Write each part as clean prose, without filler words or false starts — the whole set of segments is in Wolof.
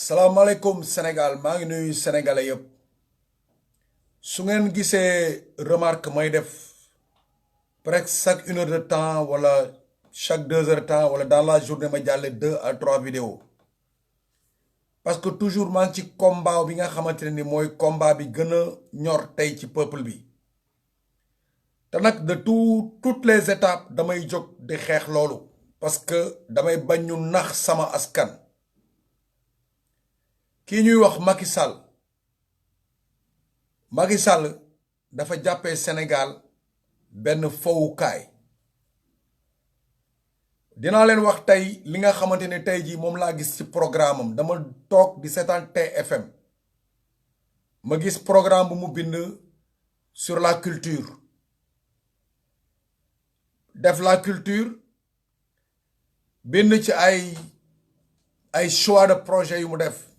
salaamaaleykum Sénégal maa ngi nuyu sénégalais yëpp su ngeen gisee remarque may def presque chaque 1 heure de temps wala chaque 2 heures de temps wala dans la journée ma jàlle 2 à 3 vidéos parce que toujours maa ngi ci combat bi nga xamante ne ni mooy combat bi gën a ñor tey ci peuple bi te nag de toutes les étapes damay jóg di xeex loolu parce que damay bañ ñu nax sama askan. kii ñuy wax Macky Sall dafa jàppee Sénégal benn fowukaay dinaa leen wax tey li nga xamante ne tey jii moom laa gis ci programme am dama toog di seetaan TFM ma gis programme bu mu bind sur la culture def la culture bind ci ay choix de projet yu mu def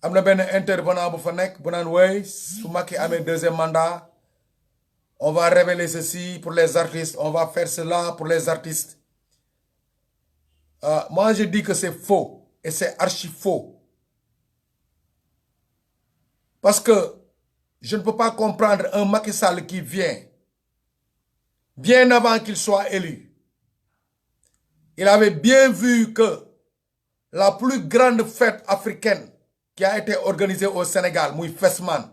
am na benn intervenant bu fa nekk bu naan wey su Macky amee deuxième mandat on va révéler ceci pour les artistes on va faire cela pour les artistes moi je dis que c'est faux et c'est archi faux parce que je ne peux pas comprendre un Macky Sall qui vient bien avant qu'il soit élu. Il avait bien vu que la plus grande fête africaine qui a été organisé au Sénégal, Mouy Fesman.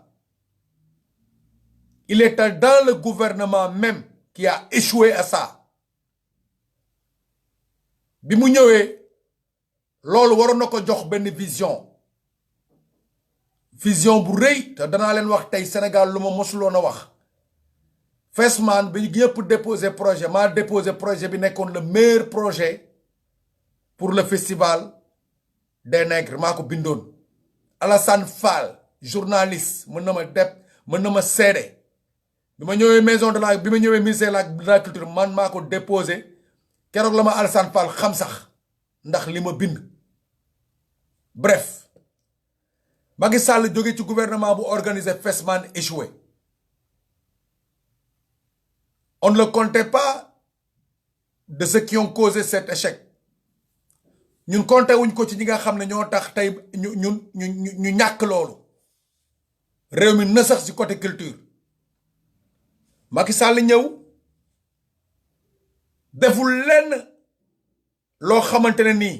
Il était dans le gouvernement même qui a échoué à ça. Bi mu ñëwee loolu waroon na ko jox benn vision bu rëy te danaa leen wax tey Sénégal lu ma mosuloon a wax Fesman bi ñëpp déposé projet maa déposé projet bi nekkoon le meilleur projet pour le festival des nègres maa ko bindoon Alassane Fall journaliste mën na ma seede bi ma ñëwee ministère de la culture man maa ko déposé keroog la ma Alassane Fall xam sax ndax li ma bind. Bref Macky Sall jóge ci gouvernement bu organisé Fesman échoué on ne le comptait pas de ceux qui ont causé cet échec. ñun compté wuñ ko ci ñi nga xam ne ñoo tax tey ñu ñàkk loolu réew mi na sax ci côté culture Macky Sall ñëw deful lenn loo xamante ne nii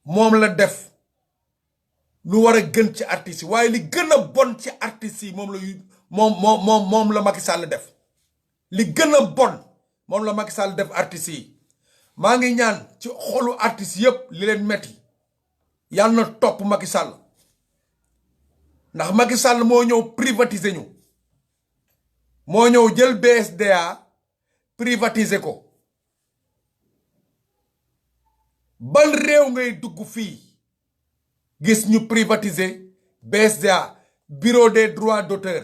moom la def lu war a gën ci artistes yi waaye li gën a bon ci artistes yi moom la Macky Sall def li gën a bon moom la Macky Sall def artistes yi. maa ngi ñaan ci xolu artistes yépp li leen metti yàlla na topp Macky Sall ndax Macky Sall moo ñëw privatiser ñu moo ñëw jël BSDA privatiser ko ban réew ngay dugg fii gis ñu privatiser BSDA bureau des droits d'auteur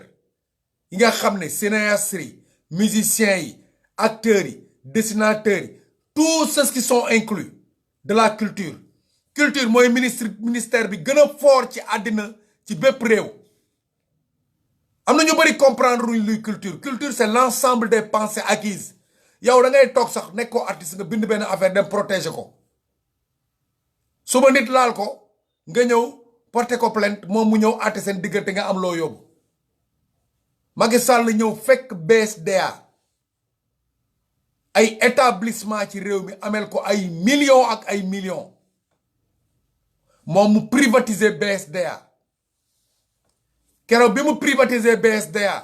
yi nga xam ne cinéastes yi musiciens yi acteurs yi dessinateurs yi tous ceux qui sont inclus de la culture mooy ministère bi gën a fort ci àddina ci bépp réew am na ñu bari comprendre luy culture c'est l'ensemble des pensées acquises yow da ngay toog sax nekkoo artiste nga bind benn affaire dem protéger ko suba nit laal ko nga ñëw porter ko plainte moom mu ñëw àtte seen diggante nga am loo yóbbu Macky Sall ñëw fekk BSDA ay établissement ci réew mi amel ko ay millions ak ay millions moom mu privatiser BSDA keroog bi mu privatiser BSDA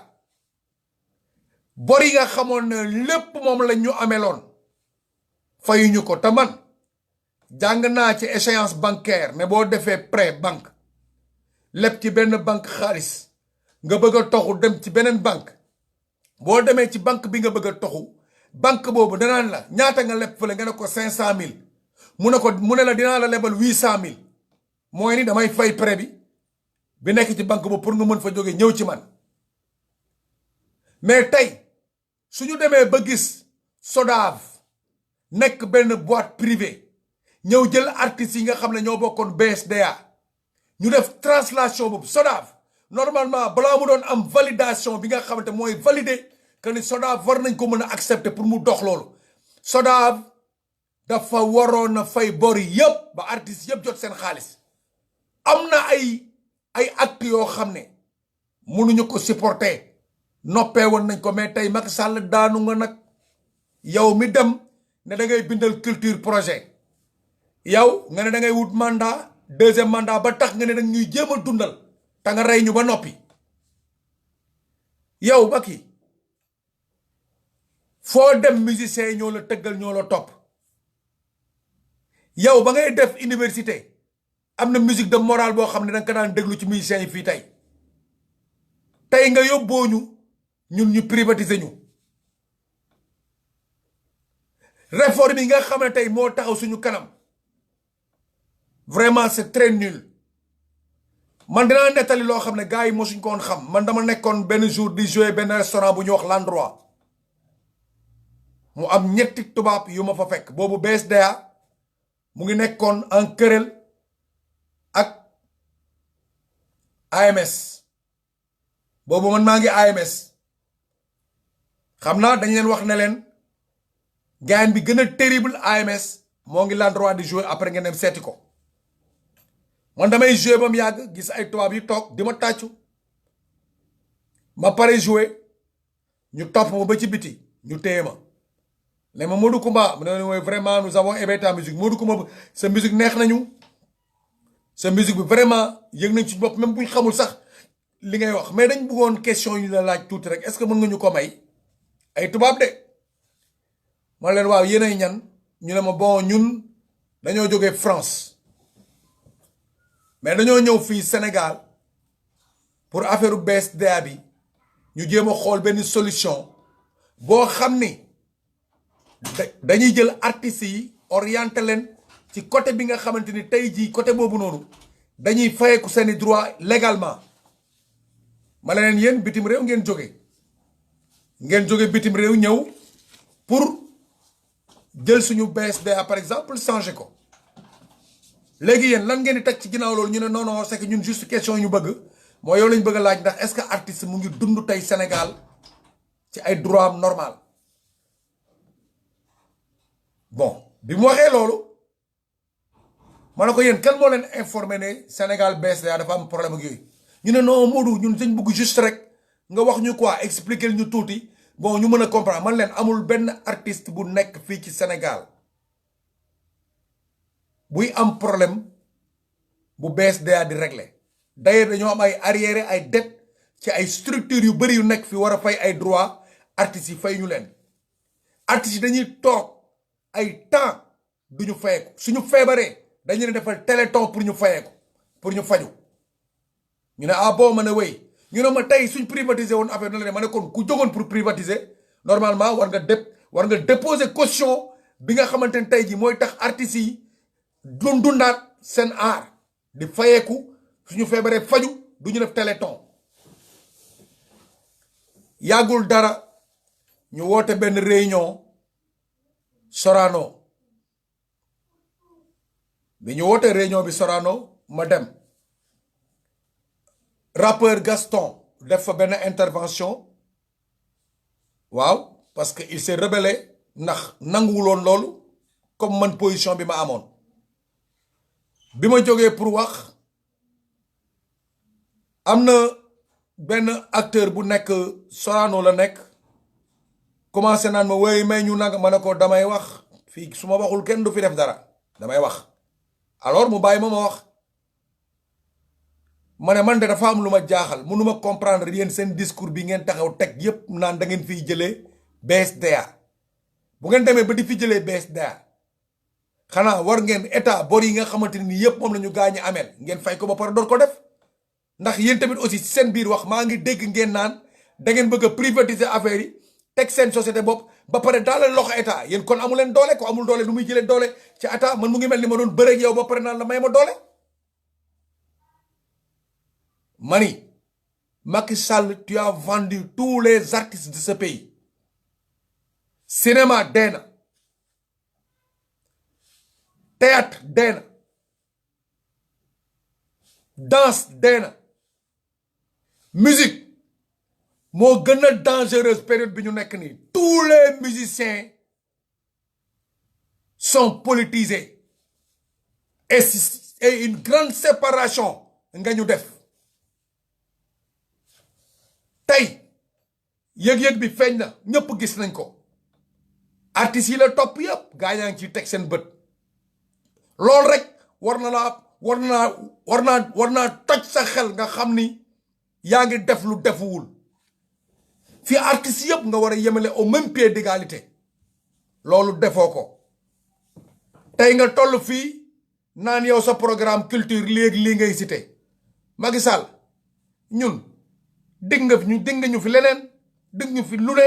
bor yi nga xamoon ne lépp moom la ñu ameloon fayuñu ko te man jàng naa ci échéance bancaire ne boo defee prêt banque lépp ci benn banque xaalis nga bëgg a toxu dem ci beneen banque boo demee ci banque bi nga bëgg a toxu banque boobu danaan la ñaata nga leb fële nga ne ko 500000 mu ne la dinaa la lebal 800000 mooy ni damay fay prêt bi nekk ci banque boobu pour nga mën fa jóge ñëw ci man mais tey suñu demee ba gis SODAV nekk benn boîte privée ñëw jël artistes yi nga xam ne ñoo bokkoon BSDA ñu def translation boobu SODAV normalement balaa mu doon am validation bi nga xamante mooy valider que ni SODAV war nañ ko mën a accepter pour mu dox loolu SODAV dafa waroon na fay bor yëpp ba artistes yëpp jot seen xaalis am na ay actes yoo xam ne mënuñu ko supporter noppee woon nañ ko mais tey Macky Sall daanu nga nag yow mi dem ne da ngay bindal culture projet yow nga ne da ngay wut mandat deuxième mandat ba tax nga ne dang ñuy jéem a dundal te nga rey ñu ba noppi yow Macky foo dem musiciens yi ñoo la tëggal ñoo la topp yow ba ngay def université am na musique de morale boo xam ne danga ko daan déglu ci musiciens yi fii tey nga yóbboo ñun ñu privatiser ñu réforme yi nga xam ne tey moo taxaw suñu kanam vraiment c'est très nul man dinaa nettali loo xam ne gars yi mosuñ ko woon xam man dama nekkoon benn jour di jouer benn restaurant bu ñuy wax l'endroit mu am ñetti tubaab yu ma fa fekk boobu BSDA mu ngi nekkoon en querelle ak AMS boobu man maa ngi AMS xam naa dañ leen wax ne leen gain bi gën a terrible AMS moo ngi l'endroit di jouer après ngeen dem seeti ko man damay jouer ba mu yàgg gis ay tubaab yu toog di ma tàccu ma pare jouer ñu topp ma ba ci biti ñu téye ma ne ma Modou Coumba mu ne vraiment nous avons aimé ta musique Modou Coumba sa musique neex nañu sa musique bi vraiment yëg nañ ci bopp même buñ xamul sax li ngay wax mais dañ bëggoon question yu la laaj tuuti rek est-ce que mën nga ñu ko may ay tubaab de ma leen waaw yéenay ñan ñu ne ma bon ñun dañoo jógee France mais dañoo ñëw fii Sénégal pour affaire BSDA bi ñu jéem a xool benn solution boo xam ni dañuy jël artistes yi orienté leen ci côté bi nga xamante ni tey jii côté boobu noonu dañuy fayeku seeni droit légalement ma leen yéen bitim réew ngeen jóge bitim réew ñëw pour jël suñu BSDA par exemple changer ko léegi yéen lan ngeen di teg ci ginnaaw loolu ñu ne non c'est que ñun juste question ñu bëgg mooy yow lañ bëgg a laaj ndax est-ce que artiste mu ngi dund tey Sénégal ci ay droit am normal bon bi mu waxee loolu ma ne ko yéen kan moo leen informé ne Sénégal BSDA dafa am problème ak yooyu ñu ne non Modou ñun dañ bëgg juste rek nga wax ñu quoi expliquer ñu tuuti bon ñu mën a comprendre man leen amul benn artiste bu nekk fii ci Sénégal buy am problème bu BSDA di régler d'ailleurs dañoo am ay arriéré ay dette ci ay structures yu bëri yu nekk fi war a fay ay droits artistes yi fay ñu leen artistes yi dañuy toog ay temps duñu fayeeku suñu feebaree dañu leen defal téléthon pour ñu fayeeku pour ñu faju ñu ne ah bon ma ne wéy ñu ne ma tey suñ privatiser woon affaire na la ne ma ne kon ku jógoon pour privatiser normalement war nga déposer caution bi nga xamante ne tey ji mooy tax artistes yi dundaat seen art di fayeeku suñu feebaree faju du ñu def téléthon yàggul dara ñu woote benn réunion Sorano bi ñu woote réunion bi Sorano ma dem rappeur Gaston def fa benn intervention waaw parce que il s'est rebellé ndax nanguwuloon loolu comme man position bi ma amoon bi ma jógee pour wax am na benn acteur bu nekk Sorano la nekk commencé naan ma wéy may ñu nag ma ne ko damay wax fii su ma waxul kenn du fi def dara damay wax alors mu bàyyi ma wax ma ne man de dafa am lu ma jaaxal mënuma comprendre yéen seen discours bi ngeen taxaw teg yépp naan da ngeen fiy jëlee BSDA bu ngeen demee ba di fi jëlee BSDA xanaa war ngeen état bor yi nga xamante ni yépp moom la ñu gaañi ameel ngeen fay ko ba pare door ko def ndax yéen tamit aussi seen biir wax maa ngi dégg ngeen naan da ngeen bëgg a privatiser affaire yi teg seen société bopp ba pare daal loxo état yéen kon amu leen doole ko amul doole lu muy jëlee doole ci état man mu ngi mel ni ma doon bëreeg yow ba pare naan la may ma doole. Mani Macky Sall tu as vendu tous les artistes de ce pays cinéma dee na théâtre dee na danse dee na musique moo gën a dangereuse période bi ñu nekk nii tous les musiciens sont politisés et une grande séparation nga ñu def tey yëg-yëg bi feeñ na ñëpp gis nañ ko artistes yi la topp yëpp gaa yaa ngi ciy teg seen bët loolu rek war naa toj sa xel nga xam ni yaa ngi def lu defuwul fii artistes yëpp nga war a yemale au même pied d'égalité loolu defoo ko tey nga toll fii naan yow sa programme culture léegi lii ngay cité Macky Sall ñun dégg nga ñu fi leneen dégg ñu fi lu ne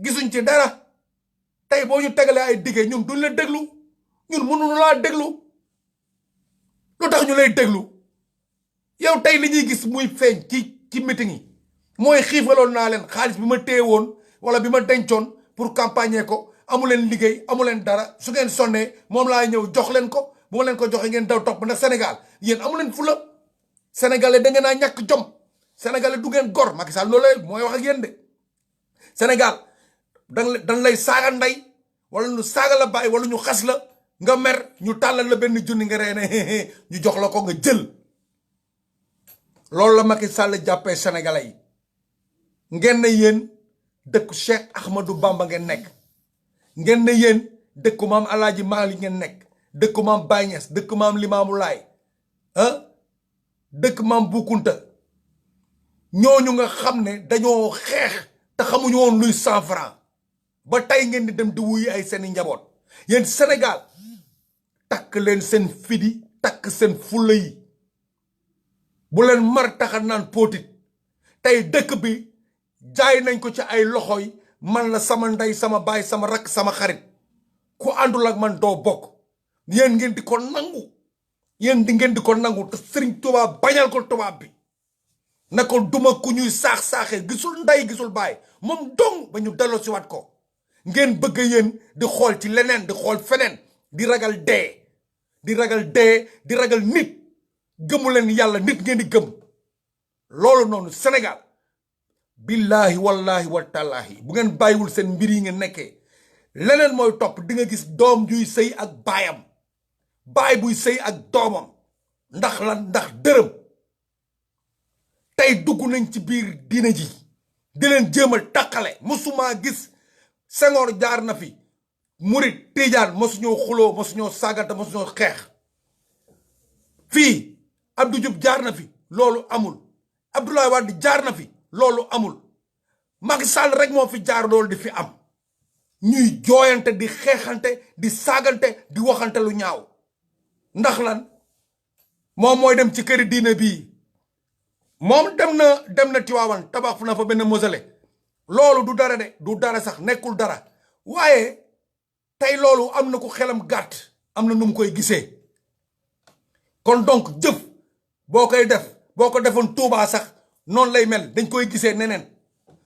gisuñ ci dara tey boo ñu tegalee ay dige ñun duñ la déglu ñun mënuñu laa déglu lu tax ñu lay déglu yow tey li ñuy gis muy feeñ ci meeting yi mooy xiifaloon naa leen xaalis bi ma téye woon wala bi ma dencoon pour campagner ko amu leen liggéey amu leen dara su ngeen sonnee moom laa ñëw jox leen ko bu ma leen ko joxee ngeen daw topp ndax Sénégal yéen amu leen fula sénégalais da ngeen naa ñàkk jom sénégalais du ngeen gor Macky Sall loolu mooy wax ak yéen de Sénégal dañ lay saaga ndey wala ñu saaga la bàyyi wala ñu xas la nga mer ñu tàllal la benn junni nga reene ñu jox la ko nga jël loolu la Macky Sall jàppee sénégalais yi ngeen ne yéen dëkku Cheikh Ahmadou Bamba ngeen nekk ngeen ne yéen dëkku maam Alaaji Maalik ngeen nekk dëkku maam Baye Niass dëkku maam Limaamu Laay dëkk maam Bukunta ñooñu nga xam ne dañoo xeex te xamuñu woon luy 100 francs ba tey ngeen di dem di wuyi ay seeni njaboot yéen Sénégal takk leen seen fidi takk seen fulla yi bu leen mar taxa naan póotit tey dëkk bi jaay nañ ko ci ay loxoy man la sama ndey sama baay sama rakk sama xarit ku àndul ak man doo bokk yéen ngeen di ko nangu ngeen di ko nangu te Sëriñ Tuubaa bañal ko tubaab bi na ko duma ku ñuy saax-saaxee gisul ndey gisul baay moom dong ba ñu delloo si waat ko ngeen bëgg yéen di xool ci leneen di xool feneen di ragal dee di ragal nit gëmu leen yàlla nit ngeen di gëm loolu noonu Sénégal billahi wallahi wa taalahi bu ngeen bàyyiwul seen mbir yi ngeen nekkee leneen mooy topp di nga gis doom juy sëy ak baayam baay buy sëy ak doomam ndax lan ndax dërëm tey dugg nañ ci biir diina ji di leen jéemal tàqale mosumaa gis Senghor jaar na fi murit Tijaan mosuñoo xuloo mosuñoo saagante mosuñoo xeex fii Abdou Diouf jaar na fi loolu amul Abdoulaye Wade jaar na fi loolu amul Macky Sall rek moo fi jaar loolu di fi am ñuy jooyante di xeexante di saagante di waxante lu ñaaw ndax lan moom mooy dem ci këri diine bii moom dem na Tiwaawan tabax fu na fa benn mausolée loolu du dara de du dara sax nekkul dara waaye tey loolu am na ko xelam gàtt am na nu mu koy gisee kon donc jëf boo koy def boo ko defoon Tuubaa sax noonu lay mel dañ koy gisee neneen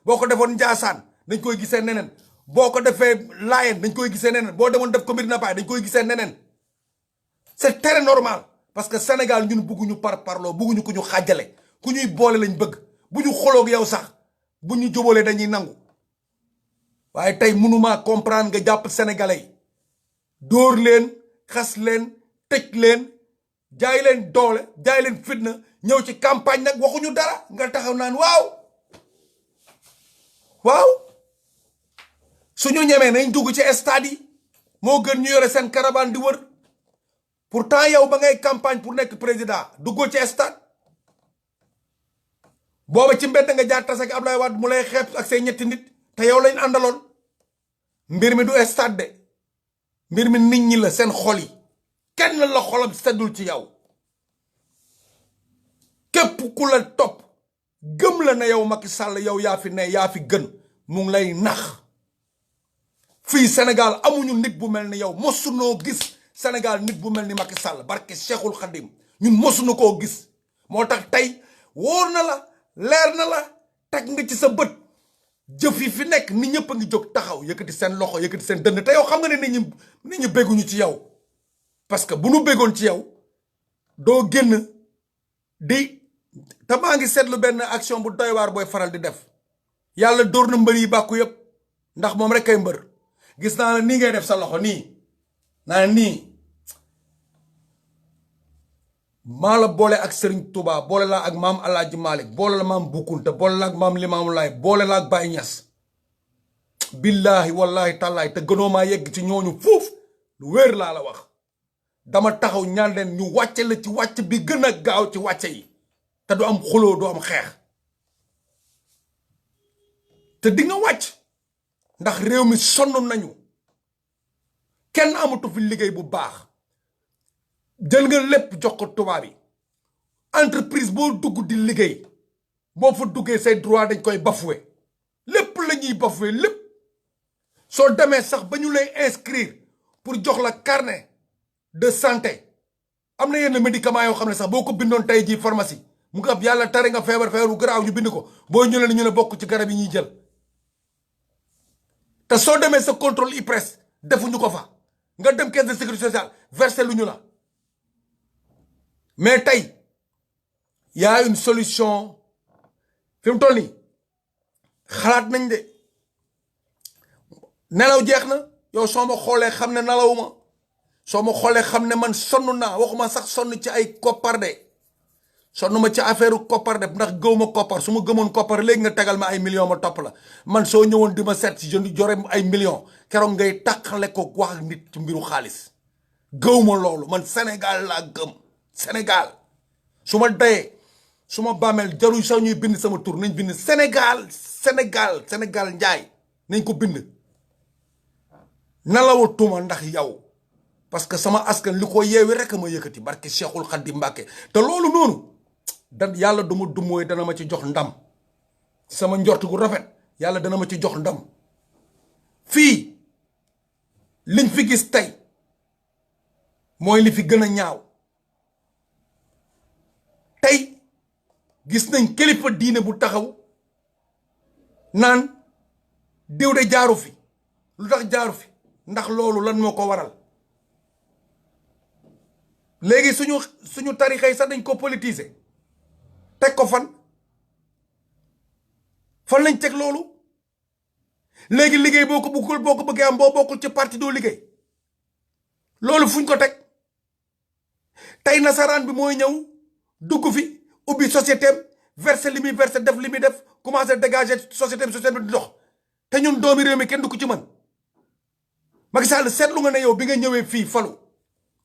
boo ko defoon Njaasaan dañ koy gisee neneen boo ko defee Laayeen dañ koy gisee neneen boo demoon def ko Medina Baye dañ koy gisee neneen c'est très normal parce que Sénégal ñun bugguñu parloo bugguñu ku ñu xàjjale ku ñuy boole lañ bëgg bu ñu xoloog yow sax bu ñu jubalee dañuy nangu waaye tey mënumaa comprendre nga jàpp sénégalais yi dóor leen xas leen tëj leen jaay leen doole jaay leen fitna ñëw ci campagne nag waxuñu dara nga taxaw naan waaw suñu ñemee nañ dugg ci stade yi moo gën ñu yore seen caravane di wër pourtant yow ba ngay campagne pour nekk président duggoo ci stade booba ci mbedd nga jaar tase ak Abdoulaye Wade mu lay xeeb ak say ñetti nit te yow lañ àndaloon mbir mi du stade de mbir mi nit ñi la seen xol yi kenn la xolam seddul ci yow képp ku la topp gëm la na yow Macky Sall yow yaa fi ne yaa fi gën mu ngi lay nax fii Sénégal amuñu nit bu mel ni yow mosunoo gis Sénégal nit bu mel ni Macky Sall barke Cheikhul Khadim ñun mosunu koo gis moo tax tey wóor na la leer na la teg nga ci sa bët jëf yi fi nekk nit ñëpp a ngi jóg taxaw yëkkati seen loxo yëkkati seen dënn te yow xam nga ne nit ñi bégguñu ci yow parce que bu nu béggoon ci yow doo génn di te maa ngi seetlu benn action bu doy waar booy faral di def yàlla dóor na mbër yi bàkku yëpp ndax moom rek kay mbër gis naa la nii ngay def sa loxo nii naa nii maa la boole ak Serigne Touba boole la ak maam Alaaji Malick boole la maam Boukounta boole la ak maam Limaamu Laay boole la ak Baye Niass billahi wallahi tallaay te gënoo maa yegg ci ñooñu foofu lu wér laa la wax dama taxaw ñaan leen ñu wàcce la ci wàcc bi gën a gaaw ci wàcce yi te du am xuloo du am xeex te di nga wàcc ndax réew mi sonn nañu kenn amatu fi liggéey bu baax jël nga lépp jox ko tubaab yi entreprise boo dugg di liggéey boo fa duggee say droit dañ koy bafoué lépp la ñuy bafoué lépp soo demee sax ba ñu lay inscrire pour jox la carnet de santé am na yenn médicaments yoo xam ne sax boo ko bindoon tey jii pharmacie mu nga ab yàlla tare nga feebar bu garaaw ñu bind ko boo ñëwee ñu ne bokk ci garab yi ñuy jël te soo demee sa contrôle IPRES defuñu ko fa nga dem caisse de sécurité sociale versé lu ñu la mais tey y a une solution fi mu toll nii xalaat nañ de nelaw jeex na yow soo ma xoolee xam ne nelawuma soo ma xoolee xam ne man sonn naa waxuma sax sonn ci ay koppar de sonn ma ci affaire koppar de ndax gëw ma koppar su ma gëmoon koppar léegi nga tegal ma ay millions ma topp la man soo ñëwoon di ma seet si jeune jore ay millions keroog ngay tàqale ko wax ak nit ci mbiru xaalis gëw ma loolu man Sénégal laa gëm Sénégal su ma dayee su ma bàmmeel jaruñ sax ñuy bind sama tur nañ bind Sénégal Sénégal Sénégal njaay nañ ko bind nalawatuma ndax yow parce que sama askan li ko yeewi rek ma yëkkati barke Cheikhul Khadim Mbàkke te loolu noonu da yàlla duma dumooy dana ma ci jox ndam sama njort gu rafet yàlla dana ma ci jox ndam fii liñ fi gis tey mooy li fi gën a ñaaw tey gis nañ kilifa diine bu taxaw naan diw de jaaru fi lu tax jaaru fi ndax loolu lan moo ko waral léegi suñu tarixa yi sax dañ ko politiser teg ko fan lañ teg loolu léegi liggéey boo ko bëggee am boo bokkul ci parti doo liggéey loolu fuñ ko teg tey nasaraan bi mooy ñëw dugg fi ubbi société am verser li muy verser def li muy def commencé dégager société bi di dox te ñun doomi réew mi kenn du ko ci mën Macky Sall seetlu nga ne yow bi nga ñëwee fii falu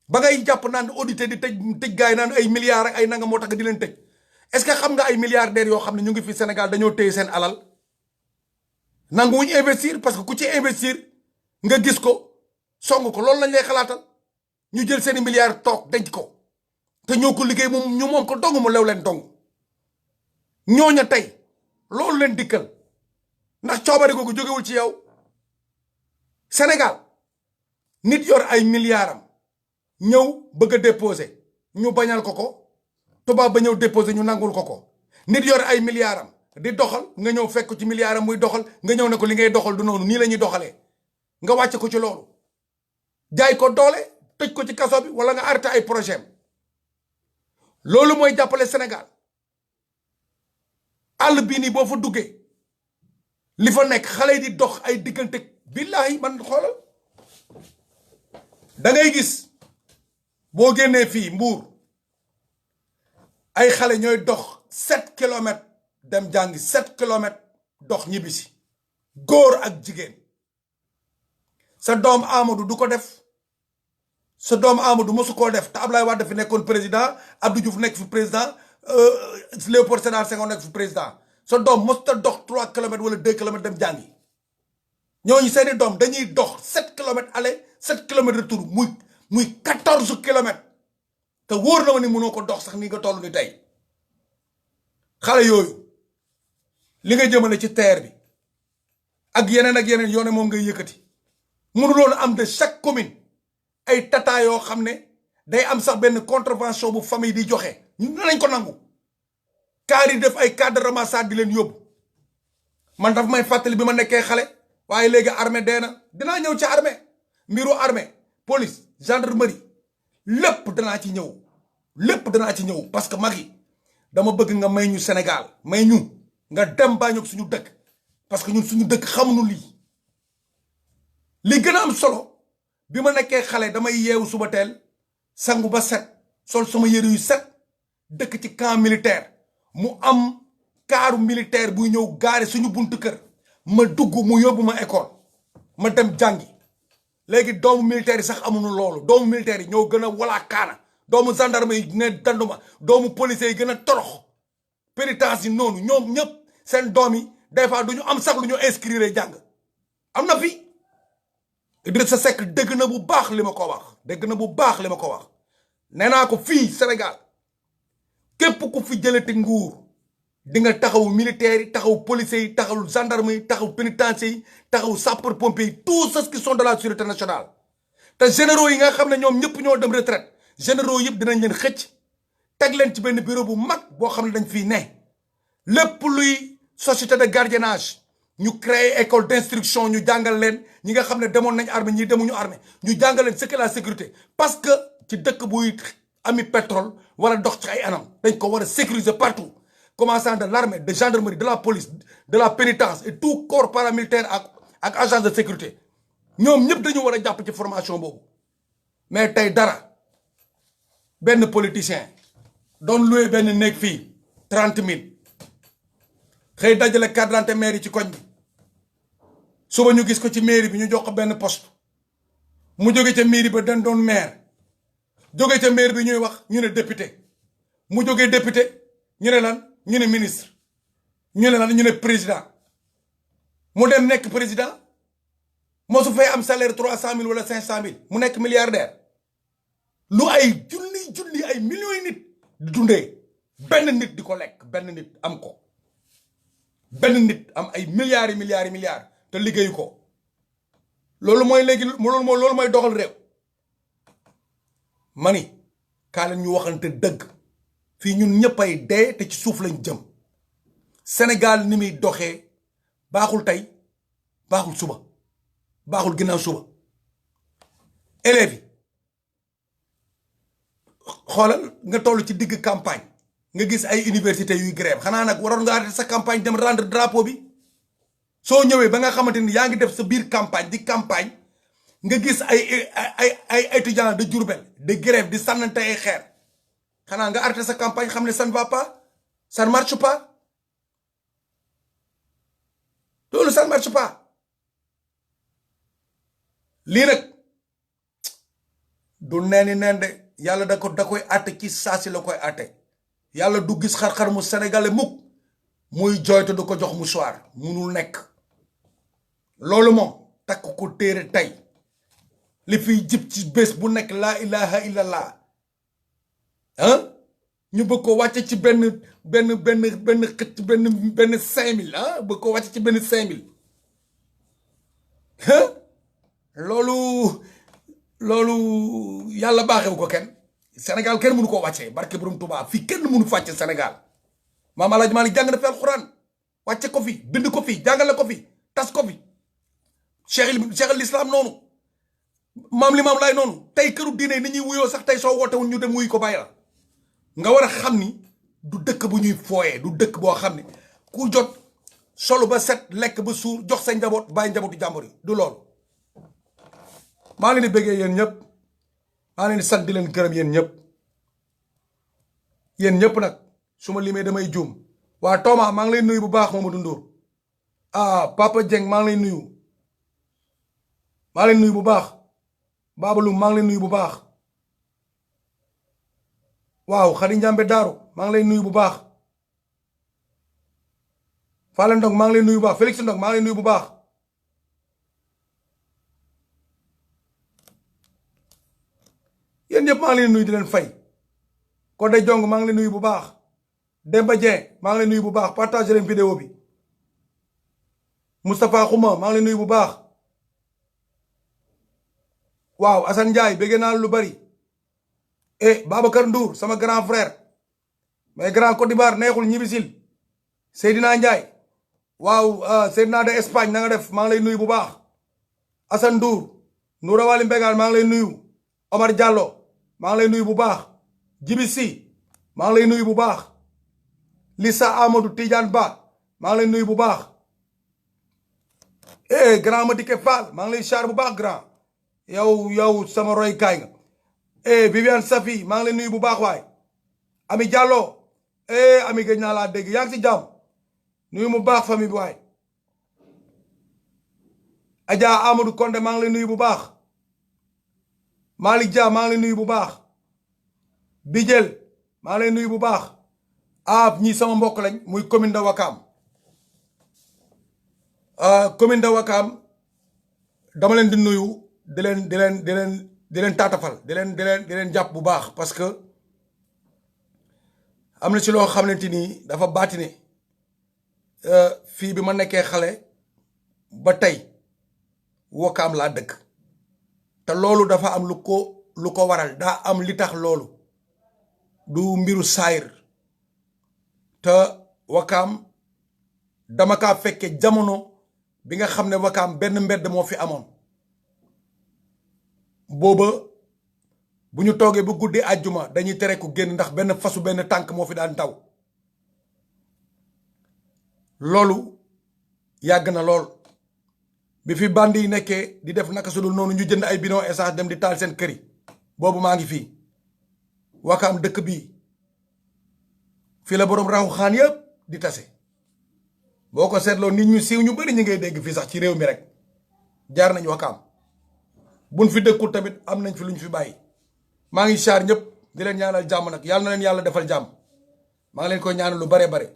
ba ngay jàpp naan audité di tëj gars yi naan ay milliards ak ay nanga moo tax nga di leen tëj est-ce que xam nga ay milliardaires yoo xam ne ñu ngi fi Sénégal dañoo téye seen alal nangu wuñ investir parce que ku ci investir nga gis ko song ko loolu lañ lay xalaatal ñu jël seeni milliards toog denc ko te ñoo ko liggéey moom ñu moom ko dong mu lew leen dong ñooña tey loolu leen dikkal ndax coobare googu jógewul ci yow Sénégal nit yor ay milliards am ñëw bëgg a déposer ñu bañal ko tubaab ba ñëw déposer ñu nangul ko nit yor ay milliards am di doxal nga ñëw fekk ci milliards am muy doxal nga ñëw ne ko li ngay doxal du noonu nii la ñuy doxalee nga wàcc ko ci loolu jaay ko doole tëj ko ci kaso bi wala nga arrêté ay projet loolu mooy jàppale Sénégal àll bii nii boo fa duggee li fa nekk xale yi di dox ay diggante billahi man xoolal da ngay gis boo génnee fii Mbuur ay xale ñooy dox 7 kilomètres dem jàngi 7 kilomètres dox ñibbisi góor ak jigéen sa doom Amadou du ko def sa doom Amadou mosu koo def te Ablaye Wade fi nekkoon président Abdou Diouf nekk fi président Léopold Sédar Senghor nekk fi président sa doom mos ta dox 3 kilomètres wala 2 kilomètres dem jàngi ñooñu seeni doom dañuy dox 7 kilomètres aller 7 kilomètres retour muy 14 kilomètres te wóor na ma ni mënoo ko dox sax ni nga toll ni tey xale yooyu li nga jëmale ci terre bi ak yeneen yoone moom ngay yëkkati mënuloon am de chaque commune ay tata yoo xam ne day am sax benn contravention bu famille di joxe ñu nañ ko nangu kaar yi def ay cadre ramassage di leen yóbbu man daf may fàttali bi ma nekkee xale waaye léegi armée dee na dinaa ñëw ci armée mbiru armée police gendarmerie lépp danaa ci ñëw parce que mag yi dama bëgg nga may ñu Sénégal may ñu nga dem bàññoog suñu dëkk parce que ñun suñu dëkk xamuñu lii li gën a am solo bi ma nekkee xale damay yeewu suba teel sangu ba set sol sama yëre yu set dëkk ci camp militaire mu am kaaru militaire buy ñëw gaare suñu buntu kër ma dugg mu yóbbu ma école ma dem jàngi léegi doomu militaire yi sax amuñu loolu doomu militaire yi ñoo gën a walaa kaana doomu gendarme yi ne danduma doomu policier yi gën a torox pénitence yi noonu ñoom ñëpp seen doom yi des fois duñu am sax lu ñu inscrire jàng am na fi Idrissa Seck dégg na bu baax li ma ko wax dégg na bu baax li ma ko wax nee naa ko fii Sénégal képp ku fi jëlati nguur di nga taxaw militaires yi taxaw policiers yi taxaw gendarme yi taxaw pénitenciers yi taxaw sapeur pompiers yi tous ceux qui sont de la sûreté nationale te généraux yi nga xam ne ñoom ñëpp ñoo dem retraite généraux yëpp dinañ leen xëcc teg leen ci benn bureau bu mag boo xam ne dañ fiy ne lépp luy société de gardiennage ñu créer école d'instruction ñu jàngal leen ñi nga xam ne demoon nañ armée ñi demuñu armée ñu jàngal leen ce qu'est la sécurité parce que ci dëkk buy ami pétrole wala dox ci ay anam dañ ko war a sécuriser partout commençant de l'armée de gendarmerie de la police de la pénitence et tout corps paramilitaire ak agence de sécurité ñoom ñëpp dañu war a jàpp ci formation boobu mais tey dara benn politicien doon loué benn néeg fii 30 000 xëy dajale carte d'identité mairie ci koñ bi suba ñu gis ko ci mairie bi ñu jox ko benn poste mu jóge ca mairie ba dañ doon maire jóge ca maire bi ñuy wax ñu ne député mu jógee député ñu ne lan ñu ne ministre ñu ne lan ñu ne président mu dem nekk président moo su fay am salaire 300 000 wala 500 000 mu nekk milliardaire lu ay junni ay millions yi nit di dundee benn nit di ko lekk benn nit am ko benn nit am ay milliards yi milliards te liggéeyu ko loolu mooy léegi loolu mooy doxal réew mani kaa leen ñu waxante dëgg fii ñun ñëpp ay dee te ci suuf lañ jëm Sénégal ni muy doxee baaxul tey baaxul suba baaxul ginnaaw suba élèves yi xoolal nga toll ci digg campagne nga gis ay université yuy grève xanaa nag waroon nga arrêté sa campagne dem rendre drapeau bi soo ñëwee ba nga xamante ni yaa ngi def sa biir campagne di campagne nga gis ay étudiants de Diourbel de grève di sànnante ay xeer xanaa nga arrêté sa campagne xam ne ça ne va pas ça ne marche pas loolu ça ne marche pas lii nag du neeni neen de yàlla da koy àtte ci saasi la koy àtte yàlla du gis xar-xar mu sénégalais mukk muy jooyte du ko jox mouchoir munul nekk loolu moom takk ko téere tey li fiy jib ci bés bu nekk laa ilaha illallah ñu bëgg ko wàcce ci benn xëcc benn 5000 bëgg ko wàcce ci benn 5000 loolu yàlla baaxewu ko kenn Sénégal kenn mënu ko wàccee barke borom Tuubaa fii kenn mënu fàcce Sénégal Maam Alaaji Maalik jàng na fi alxuraan wàcce ko fi bind ko fi jàngale ko fi tas ko fi cheikh al islam noonu maam Limaam Laay noonu tey këru diine ni ñuy wuyoo sax tey soo wootewul ñu dem wuyu ko bàyyi la nga war a xam ni du dëkk bu ñuy fooyee du dëkk boo xam ne ku jot solu ba set lekk ba suur jox sa njaboot bàyyi njabootu jàmbur yi du loolu maa leen di bëggee yéen ñëpp maa leen di sant di leen gërëm yéen ñëpp nag su ma limee damay juum waa Thomas maa ngi lay nuyu bu baax Mamadou Ndour Papa Dieng maa ngi lay nuyu bu baax Babalou maa ngi lay nuyu bu baax waaw Khady Njambe Daaru maa ngi lay nuyu bu baax Fallé Ndong maa ngi lay nuyu bu baax Félix Ndong maa ngi lay nuyu bu baax yéen ñëpp maa ngi leen nuyu di leen fay Codé Jong maa ngi leen nuyu bu baax Demba Dieng maa ngi leen nuyu bu baax partage leen vidéo bi Moustapha Xuma maa ngi leen nuyu bu baax waaw Assane Ndiaye bëgg naa lu bari Babacar Ndour sama grand frère mais grand Côte d'Ivoire neexul ñibbisil Seydina Ndiaye waaw Seydina de Espagne na nga def maa ngi lay nuyu bu baax Assane Ndour Noura Wali Mbegaan maa ngi lay nuyu Omar Diallo maa ngi lay nuyu bu baax Djibi Sy maa ngi lay nuyu bu baax Lissa Amadou Tidiane Ba maa ngi lay nuyu bu baax grand Madické Fall maa ngi lay char bu baax grand yow sama roy kaay nga Viviane Safi maa ngi lay nuyu bu baax waay Ami Diallo Ami gëj naa laa dégg yaa ngi si jàmm nuyu mu baax famille bi waay Adja Amadou Konde maa ngi lay nuyu bu baax Malick Dia maa ngi lay nuyu bu baax Bijel maa ngi lay nuyu bu baax ñii sama mbokk lañ muy commune de Wakam commune de Wakam dama leen di nuyu di leen taatafal di leen jàpp bu baax parce que am na ci loo xamante ni dafa baati ne fii bi ma nekkee xale ba tey Wakam laa dëkk te loolu dafa am lu ko waral daa am li tax loolu du mbiru saayir te Wakam dama kaa fekke jamono bi nga xam ne Wakam benn mbedd moo fi amoon booba bu ñu toogee bu guddi àjjuma dañuy tere ku génn ndax benn fasu benn tànk moo fi daan taw loolu yàgg na lool bi fi bandi yi nekkee di def naka su dul noonu ñu jënd ay bidon essence dem di taal seen kër yi boobu maa ngi fii Wakam dëkk bii fii la boroom raxu xaan yëpp di tase boo ko seetloo nit ñu siiw ñu bari ñu ngay dégg fii sax ci réew mi rek jaar nañ Wakam buñ fi dëkkul tamit am nañ fi luñ fi bàyyi maa ngi saar ñëpp di leen ñaanal jàmm nag yàlla na leen yàlla defal jàmm maa ngi leen koy ñaanal lu bare bare